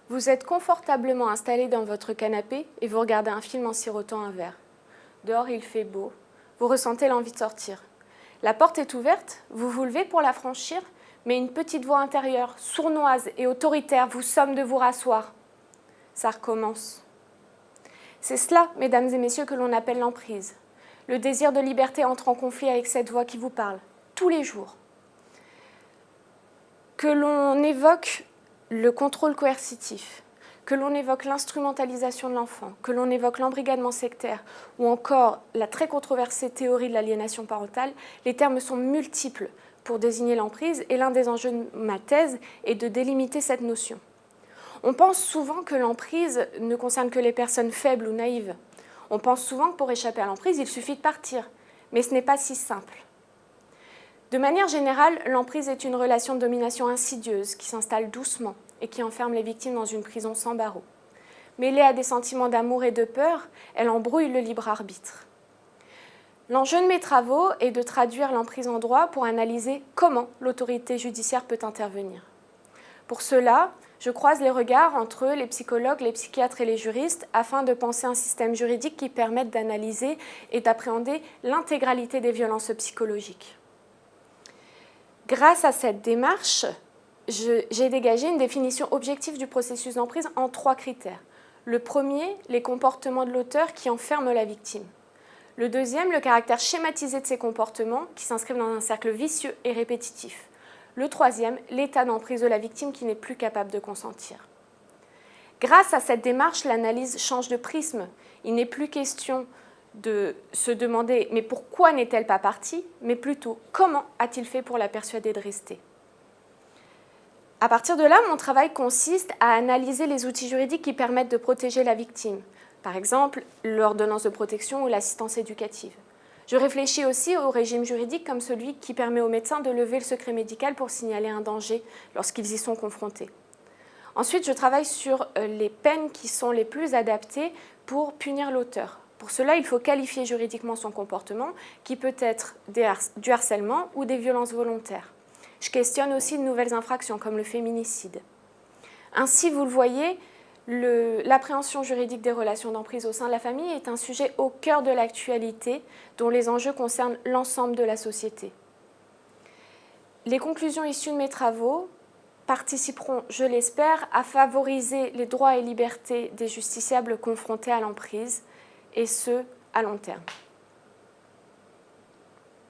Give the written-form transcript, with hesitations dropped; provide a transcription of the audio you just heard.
Vous êtes confortablement installé dans votre canapé et vous regardez un film en sirotant un verre. Dehors, il fait beau. Vous ressentez l'envie de sortir. La porte est ouverte, vous vous levez pour la franchir, mais une petite voix intérieure, sournoise et autoritaire, vous somme de vous rasseoir. Ça recommence. C'est cela, mesdames et messieurs, que l'on appelle l'emprise. Le désir de liberté entre en conflit avec cette voix qui vous parle, tous les jours. Que l'on évoque le contrôle coercitif, que l'on évoque l'instrumentalisation de l'enfant, que l'on évoque l'embrigadement sectaire ou encore la très controversée théorie de l'aliénation parentale, les termes sont multiples pour désigner l'emprise et l'un des enjeux de ma thèse est de délimiter cette notion. On pense souvent que l'emprise ne concerne que les personnes faibles ou naïves. On pense souvent que pour échapper à l'emprise, il suffit de partir, mais ce n'est pas si simple. De manière générale, l'emprise est une relation de domination insidieuse qui s'installe doucement et qui enferme les victimes dans une prison sans barreaux. Mêlée à des sentiments d'amour et de peur, elle embrouille le libre arbitre. L'enjeu de mes travaux est de traduire l'emprise en droit pour analyser comment l'autorité judiciaire peut intervenir. Pour cela, je croise les regards entre les psychologues, les psychiatres et les juristes afin de penser un système juridique qui permette d'analyser et d'appréhender l'intégralité des violences psychologiques. Grâce à cette démarche, j'ai dégagé une définition objective du processus d'emprise en 3 critères. Le premier, les comportements de l'auteur qui enferment la victime. Le deuxième, le caractère schématisé de ces comportements qui s'inscrivent dans un cercle vicieux et répétitif. Le troisième, l'état d'emprise de la victime qui n'est plus capable de consentir. Grâce à cette démarche, l'analyse change de prisme. Il n'est plus question de se demander « mais pourquoi n'est-elle pas partie ?» mais plutôt « comment a-t-il fait pour la persuader de rester ?» À partir de là, mon travail consiste à analyser les outils juridiques qui permettent de protéger la victime, par exemple l'ordonnance de protection ou l'assistance éducative. Je réfléchis aussi au régime juridique comme celui qui permet aux médecins de lever le secret médical pour signaler un danger lorsqu'ils y sont confrontés. Ensuite, je travaille sur les peines qui sont les plus adaptées pour punir l'auteur. Pour cela, il faut qualifier juridiquement son comportement, qui peut être du harcèlement ou des violences volontaires. Je questionne aussi de nouvelles infractions, comme le féminicide. Ainsi, vous le voyez, l'appréhension juridique des relations d'emprise au sein de la famille est un sujet au cœur de l'actualité, dont les enjeux concernent l'ensemble de la société. Les conclusions issues de mes travaux participeront, je l'espère, à favoriser les droits et libertés des justiciables confrontés à l'emprise, et ce, à long terme.